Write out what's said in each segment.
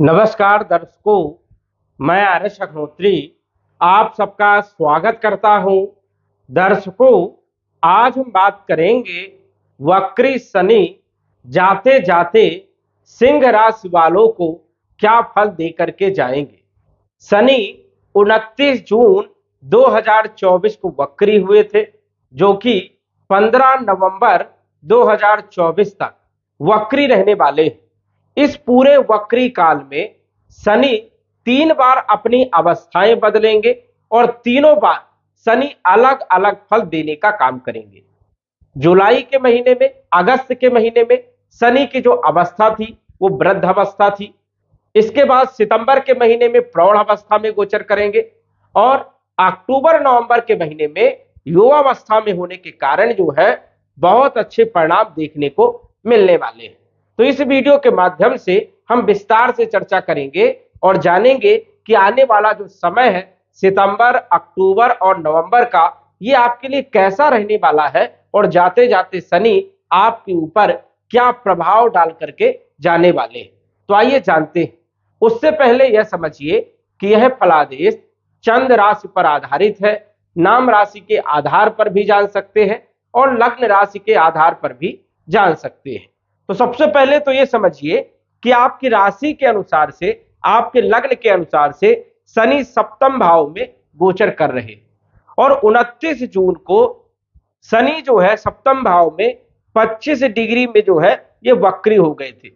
नमस्कार दर्शकों, मैं आर्यश अग्निहोत्री आप सबका स्वागत करता हूं। दर्शकों, आज हम बात करेंगे वक्री शनि जाते जाते सिंह राशि वालों को क्या फल दे करके जाएंगे। शनि 29 जून 2024 को वक्री हुए थे, जो कि 15 नवंबर 2024 तक वक्री रहने वाले हैं। इस पूरे वक्री काल में शनि 3 बार अपनी अवस्थाएं बदलेंगे और तीनों बार शनि अलग अलग फल देने का काम करेंगे। जुलाई के महीने में, अगस्त के महीने में शनि की जो अवस्था थी वो वृद्ध अवस्था थी। इसके बाद सितंबर के महीने में प्रौढ़ अवस्था में गोचर करेंगे और अक्टूबर नवंबर के महीने में युवावस्था में होने के कारण जो है बहुत अच्छे परिणाम देखने को मिलने वाले हैं। तो इस वीडियो के माध्यम से हम विस्तार से चर्चा करेंगे और जानेंगे कि आने वाला जो समय है सितंबर, अक्टूबर और नवंबर का, ये आपके लिए कैसा रहने वाला है और जाते जाते शनि आपके ऊपर क्या प्रभाव डाल करके जाने वाले हैं। तो आइए जानते हैं। उससे पहले यह समझिए कि यह फलादेश चंद्र राशि पर आधारित है। नाम राशि के आधार पर भी जान सकते हैं और लग्न राशि के आधार पर भी जान सकते हैं। तो सबसे पहले तो यह समझिए कि आपकी राशि के अनुसार से, आपके लग्न के अनुसार से शनि सप्तम भाव में गोचर कर रहे हैं और 29 जून को शनि जो है सप्तम भाव में 25 डिग्री में जो है ये वक्री हो गए थे।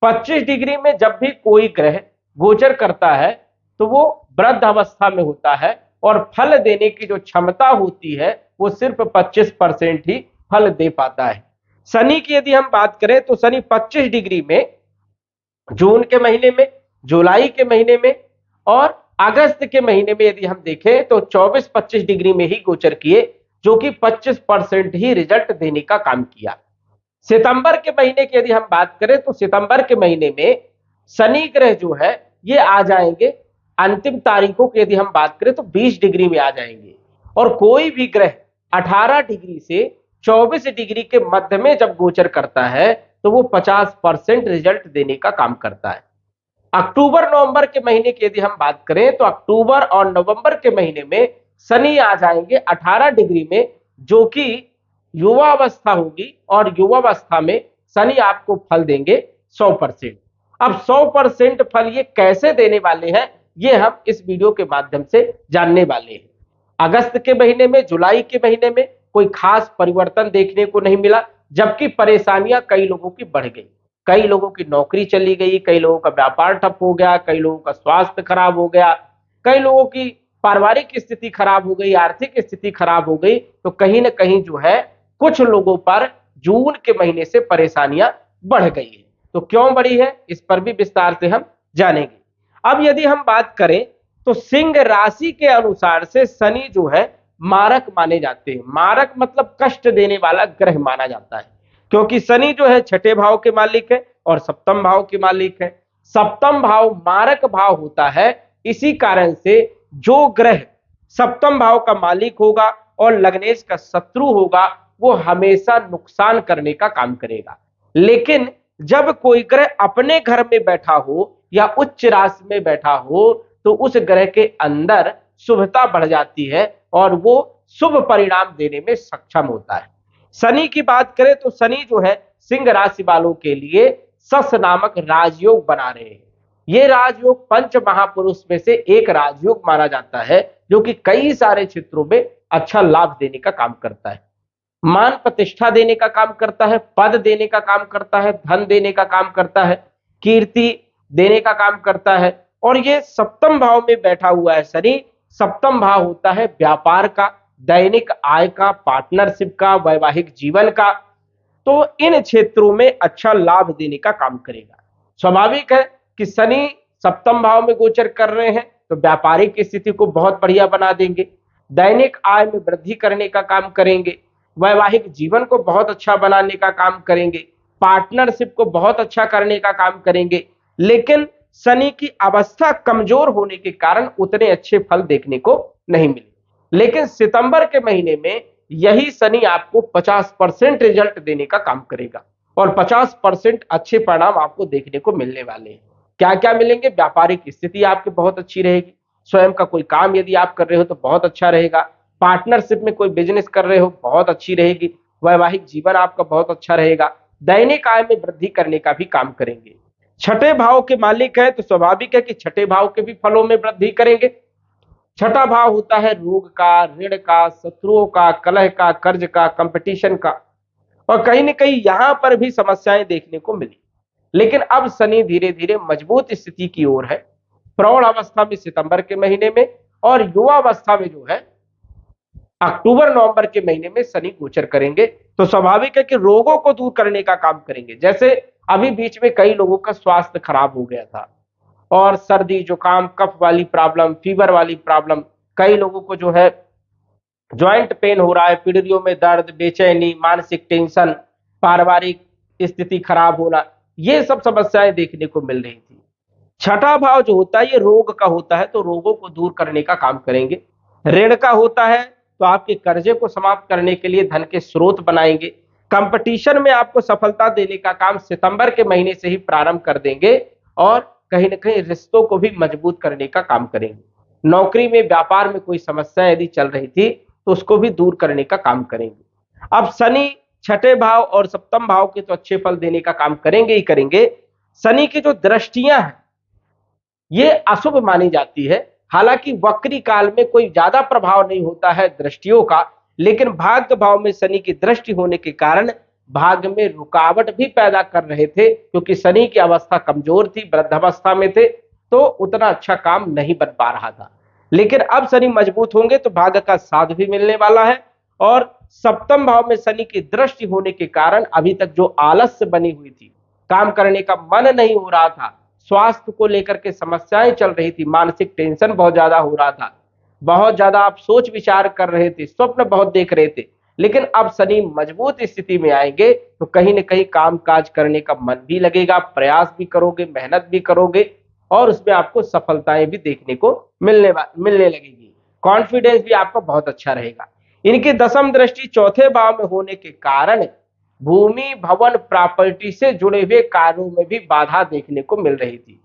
25 डिग्री में जब भी कोई ग्रह गोचर करता है तो वो वृद्ध अवस्था में होता है और फल देने की जो क्षमता होती है वो सिर्फ 25% ही फल दे पाता है। शनि की यदि हम बात करें तो शनि 25 डिग्री में जून के महीने में, जुलाई के महीने में और अगस्त के महीने में यदि हम देखें तो 24-25 डिग्री में ही गोचर किए, जो कि 25% ही रिजल्ट देने का काम किया। सितंबर के महीने की यदि हम बात करें तो सितंबर के महीने में शनि ग्रह जो है ये आ जाएंगे, अंतिम तारीखों की यदि हम बात करें तो 20 डिग्री में आ जाएंगे और कोई भी ग्रह 18 डिग्री से 24 डिग्री के मध्य में जब गोचर करता है तो वो 50% रिजल्ट देने का काम करता है। अक्टूबर नवंबर के महीने की यदि हम बात करें तो अक्टूबर और नवंबर के महीने में शनि आ जाएंगे 18 डिग्री में, जो कि युवा अवस्था होगी और युवावस्था में शनि आपको फल देंगे 100%। अब 100% फल ये कैसे देने वाले हैं ये हम इस वीडियो के माध्यम से जानने वाले हैं। अगस्त के महीने में, जुलाई के महीने में कोई खास परिवर्तन देखने को नहीं मिला, जबकि परेशानियां कई लोगों की बढ़ गई। कई लोगों की नौकरी चली गई, कई लोगों का व्यापार ठप हो गया, कई लोगों का स्वास्थ्य खराब हो गया, कई लोगों की पारिवारिक स्थिति खराब हो गई, आर्थिक स्थिति खराब हो गई। तो कहीं ना कहीं जो है कुछ लोगों पर जून के महीने से परेशानियां बढ़ गई है। तो क्यों बढ़ी है इस पर भी विस्तार से हम जानेंगे। अब यदि हम बात करें तो सिंह राशि के अनुसार से शनि जो है मारक माने जाते हैं। मारक मतलब कष्ट देने वाला ग्रह माना जाता है, क्योंकि शनि जो है छठे भाव के मालिक है और सप्तम भाव के मालिक है। सप्तम भाव मारक भाव होता है, इसी कारण से जो ग्रह सप्तम भाव का मालिक होगा और लग्नेश का शत्रु होगा वो हमेशा नुकसान करने का काम करेगा। लेकिन जब कोई ग्रह अपने घर में बैठा हो या उच्च राशि में बैठा हो तो उस ग्रह के अंदर शुभता बढ़ जाती है और वो शुभ परिणाम देने में सक्षम होता है। शनि की बात करें तो शनि जो है सिंह राशि वालों के लिए सस नामक राजयोग बना रहे हैं। ये राजयोग पंच महापुरुष में से एक राजयोग माना जाता है, जो कि कई सारे क्षेत्रों में अच्छा लाभ देने का काम करता है। मान प्रतिष्ठा देने का काम करता है, पद देने का काम करता है, धन देने का काम करता है, कीर्ति देने का काम करता है। और ये सप्तम भाव में बैठा हुआ है शनि। सप्तम भाव होता है व्यापार का, दैनिक आय का, पार्टनरशिप का, वैवाहिक जीवन का। तो इन क्षेत्रों में अच्छा लाभ देने का काम करेगा। स्वाभाविक है कि शनि सप्तम भाव में गोचर कर रहे हैं तो व्यापारिक स्थिति को बहुत बढ़िया बना देंगे, दैनिक आय में वृद्धि करने का काम करेंगे, वैवाहिक जीवन को बहुत अच्छा बनाने का काम करेंगे, पार्टनरशिप को बहुत अच्छा करने का काम करेंगे। लेकिन शनि की अवस्था कमजोर होने के कारण उतने अच्छे फल देखने को नहीं मिले। लेकिन सितंबर के महीने में यही शनि आपको 50% रिजल्ट देने का काम करेगा और 50% अच्छे परिणाम आपको देखने को मिलने वाले हैं। क्या क्या मिलेंगे? व्यापारिक स्थिति आपकी बहुत अच्छी रहेगी, स्वयं का कोई काम यदि आप कर रहे हो तो बहुत अच्छा रहेगा, पार्टनरशिप में कोई बिजनेस कर रहे हो बहुत अच्छी रहेगी, वैवाहिक जीवन आपका बहुत अच्छा रहेगा, दैनिक आय में वृद्धि करने का भी काम करेंगे। छठे भाव के मालिक है तो स्वाभाविक है कि छठे भाव के भी फलों में वृद्धि करेंगे। छठा भाव होता है रोग का, ऋण का, शत्रुओं का, कलह का, कर्ज का, कंपटीशन का, और कहीं न कहीं यहां पर भी समस्याएं देखने को मिली। लेकिन अब शनि धीरे धीरे मजबूत स्थिति की ओर है। प्रौढ़ अवस्था में सितंबर के महीने में और युवा अवस्था में जो है अक्टूबर नवंबर के महीने में शनि गोचर करेंगे, तो स्वाभाविक है कि रोगों को दूर करने का काम करेंगे। जैसे अभी बीच में कई लोगों का स्वास्थ्य खराब हो गया था और सर्दी जुकाम कफ वाली प्रॉब्लम, फीवर वाली प्रॉब्लम, कई लोगों को जो है ज्वाइंट पेन हो रहा है, पीढ़ियों में दर्द, बेचैनी, मानसिक टेंशन, पारिवारिक स्थिति खराब होना, ये सब समस्याएं देखने को मिल रही थी। छठा भाव जो होता है ये रोग का होता है, तो रोगों को दूर करने का काम करेंगे। ऋण का होता है तो आपके कर्जे को समाप्त करने के लिए धन के स्रोत बनाएंगे। कंपटीशन में आपको सफलता देने का काम सितंबर के महीने से ही प्रारंभ कर देंगे और कहीं ना कहीं रिश्तों को भी मजबूत करने का काम करेंगे। नौकरी में, व्यापार में कोई समस्या यदि चल रही थी तो उसको भी दूर करने का काम करेंगे। अब शनि छठे भाव और सप्तम भाव के तो अच्छे फल देने का काम करेंगे ही करेंगे। शनि की जो दृष्टियां हैं ये अशुभ मानी जाती है। हालांकि वक्री काल में कोई ज्यादा प्रभाव नहीं होता है दृष्टियों का, लेकिन भाग्य भाव में शनि की दृष्टि होने के कारण भाग्य में रुकावट भी पैदा कर रहे थे, क्योंकि शनि की अवस्था कमजोर थी, वृद्धावस्था में थे, तो उतना अच्छा काम नहीं बन पा रहा था। लेकिन अब शनि मजबूत होंगे तो भाग्य का साथ भी मिलने वाला है। और सप्तम भाव में शनि की दृष्टि होने के कारण अभी तक जो आलस्य बनी हुई थी, काम करने का मन नहीं हो रहा था, स्वास्थ्य को लेकर के समस्याएं चल रही थी, मानसिक टेंशन बहुत ज्यादा हो रहा था, बहुत ज्यादा आप सोच विचार कर रहे थे, स्वप्न बहुत देख रहे थे, लेकिन अब शनि मजबूत स्थिति में आएंगे तो कहीं ना कहीं काम काज करने का मन भी लगेगा, प्रयास भी करोगे, मेहनत भी करोगे और उसमें आपको सफलताएं भी देखने को मिलने लगेगी। कॉन्फिडेंस भी आपका बहुत अच्छा रहेगा। इनकी दसम दृष्टि चौथे भाव में होने के कारण भूमि, भवन, प्रॉपर्टी से जुड़े हुए कार्यों में भी बाधा देखने को मिल रही थी।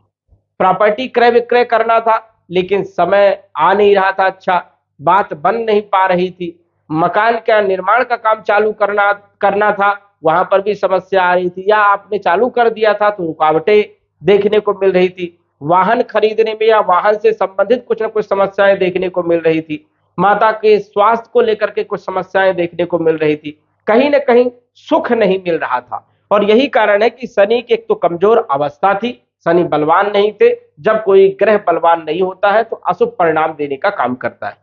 प्रॉपर्टी क्रय विक्रय करना था लेकिन समय आ नहीं रहा था, अच्छा बात बन नहीं पा रही थी। मकान का निर्माण का काम चालू करना था, वहां पर भी समस्या आ रही थी, या आपने चालू कर दिया था तो रुकावटें देखने को मिल रही थी। वाहन खरीदने में या वाहन से संबंधित कुछ ना कुछ समस्याएं देखने को मिल रही थी। माता के स्वास्थ्य को लेकर के कुछ समस्याएं देखने को मिल रही थी। कहीं ना कहीं सुख नहीं मिल रहा था और यही कारण है कि शनि की एक तो कमजोर अवस्था थी, शनि बलवान नहीं थे। जब कोई ग्रह बलवान नहीं होता है तो अशुभ परिणाम देने का काम करता है।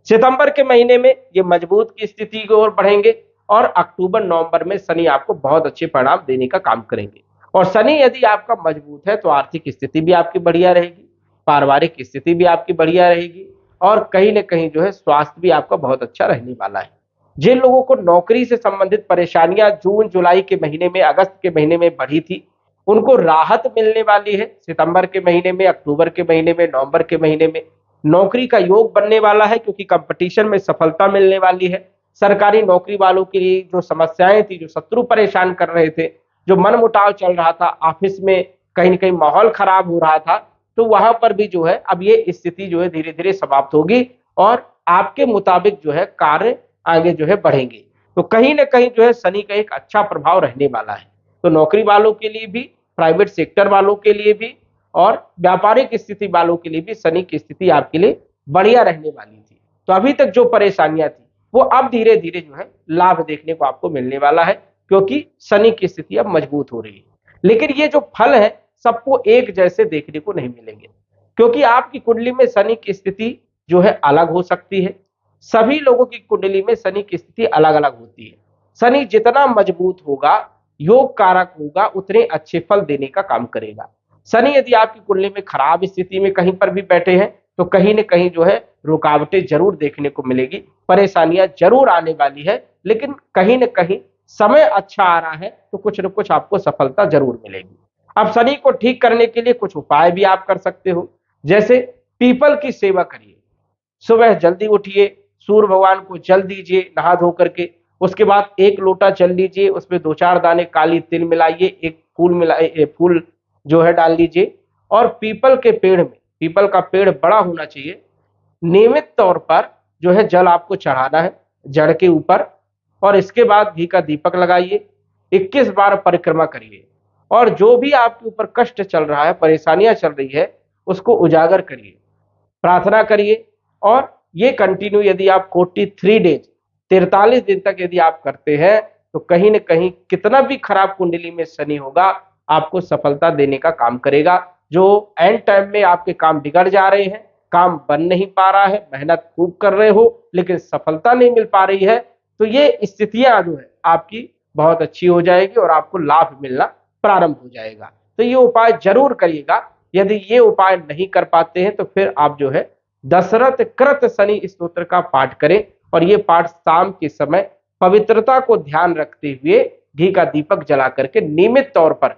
सितंबर के महीने में ये मजबूत की स्थिति की ओर बढ़ेंगे और अक्टूबर नवंबर में शनि आपको बहुत अच्छे परिणाम देने का काम करेंगे। और शनि यदि आपका मजबूत है तो आर्थिक स्थिति भी आपकी बढ़िया रहेगी, पारिवारिक स्थिति भी आपकी बढ़िया रहेगी और कहीं ना कहीं जो है स्वास्थ्य भी आपका बहुत अच्छा रहने वाला है। जिन लोगों को नौकरी से संबंधित परेशानियां जून जुलाई के महीने में, अगस्त के महीने में बढ़ी थी, उनको राहत मिलने वाली है। सितंबर के महीने में, अक्टूबर के महीने में, नवंबर के महीने में नौकरी का योग बनने वाला है, क्योंकि कंपटीशन में सफलता मिलने वाली है। सरकारी नौकरी वालों के लिए जो समस्याएं थी, जो शत्रु परेशान कर रहे थे, जो मनमुटाव चल रहा था, ऑफिस में कहीं ना कहीं माहौल खराब हो रहा था, तो वहां पर भी जो है अब ये स्थिति जो है धीरे धीरे समाप्त होगी और आपके मुताबिक जो है कार्य आगे जो है बढ़ेंगे। तो कहीं ना कहीं जो है शनि का एक अच्छा प्रभाव रहने वाला है। तो नौकरी वालों के लिए भी, प्राइवेट सेक्टर वालों के लिए भी और व्यापारिक स्थिति वालों के लिए भी शनि की स्थिति आपके लिए बढ़िया रहने वाली थी। तो अभी तक जो परेशानियां थी वो अब धीरे धीरे जो है लाभ देखने को आपको मिलने वाला है, क्योंकि शनि की स्थिति अब मजबूत हो रही है। लेकिन ये जो फल है सबको एक जैसे देखने को नहीं मिलेंगे, क्योंकि आपकी कुंडली में शनि की स्थिति जो है अलग हो सकती है। सभी लोगों की कुंडली में शनि की स्थिति अलग अलग होती है। शनि जितना मजबूत होगा, योग कारक होगा, उतने अच्छे फल देने का काम करेगा। शनि यदि आपकी कुंडली में खराब स्थिति में कहीं पर भी बैठे हैं तो कहीं ना कहीं जो है रुकावटें जरूर देखने को मिलेगी, परेशानियां जरूर आने वाली है, लेकिन कहीं ना कहीं समय अच्छा आ रहा है तो कुछ न कुछ आपको सफलता जरूर मिलेगी। अब शनि को ठीक करने के लिए कुछ उपाय भी आप कर सकते हो, जैसे पीपल की सेवा करिए, सुबह जल्दी उठिए, सूर्य भगवान को जल दीजिए नहा धो करके, उसके बाद एक लोटा जल लीजिए, उसमें दो चार दाने काली तिल मिलाइए, एक फूल जो है डाल लीजिए और पीपल के पेड़ में, पीपल का पेड़ बड़ा होना चाहिए, नियमित तौर पर जो है जल आपको चढ़ाना है जड़ के ऊपर, और इसके बाद घी का दीपक लगाइए, 21 बार परिक्रमा करिए, और जो भी आपके ऊपर कष्ट चल रहा है, परेशानियां चल रही है, उसको उजागर करिए, प्रार्थना करिए। और ये कंटिन्यू यदि आप 43 डेज, 43 दिन तक यदि आप करते हैं तो कहीं ना कहीं कितना भी खराब कुंडली में शनि होगा, आपको सफलता देने का काम करेगा। जो एंड टाइम में आपके काम बिगड़ जा रहे हैं, काम बन नहीं पा रहा है, मेहनत खूब कर रहे हो लेकिन सफलता नहीं मिल पा रही है, तो ये स्थितियां जो है आपकी बहुत अच्छी हो जाएगी और आपको लाभ मिलना प्रारंभ हो जाएगा। तो ये उपाय जरूर करिएगा। यदि ये उपाय नहीं कर पाते हैं तो फिर आप जो है दशरथ कृत शनि स्तोत्र का पाठ करें, और ये पाठ शाम के समय पवित्रता को ध्यान रखते हुए घी का दीपक जला करके नियमित तौर पर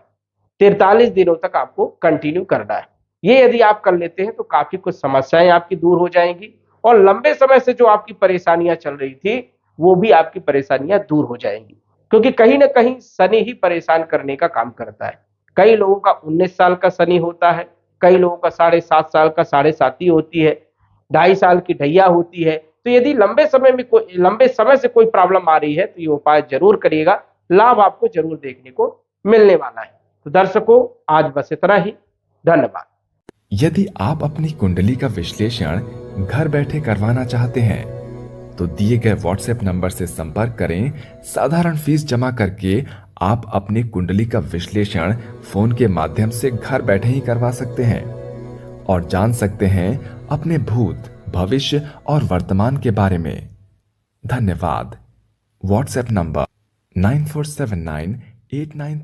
43 दिनों तक आपको कंटिन्यू करना है। ये यदि आप कर लेते हैं तो काफी कुछ समस्याएं आपकी दूर हो जाएंगी, और लंबे समय से जो आपकी परेशानियां चल रही थी वो भी आपकी परेशानियां दूर हो जाएंगी। क्योंकि कहीं ना कहीं शनि ही परेशान करने का काम करता है। कई लोगों का 19 साल का शनि होता है, कई लोगों का 7.5 साल का 7.5 होती है, 2.5 साल की ढैया होती है। तो यदि लंबे समय से कोई प्रॉब्लम आ रही है तो ये उपाय जरूर करिएगा, लाभ आपको जरूर देखने को मिलने वाला है। तो दर्शकों, आज बस इतना ही। धन्यवाद। यदि आप अपनी कुंडली का विश्लेषण घर बैठे करवाना चाहते हैं तो दिए गए व्हाट्सएप नंबर से संपर्क करें। साधारण फीस जमा करके आप अपनी कुंडली का विश्लेषण फोन के माध्यम से घर बैठे ही करवा सकते हैं और जान सकते हैं अपने भूत, भविष्य और वर्तमान के बारे में। धन्यवाद। WhatsApp number 9479893893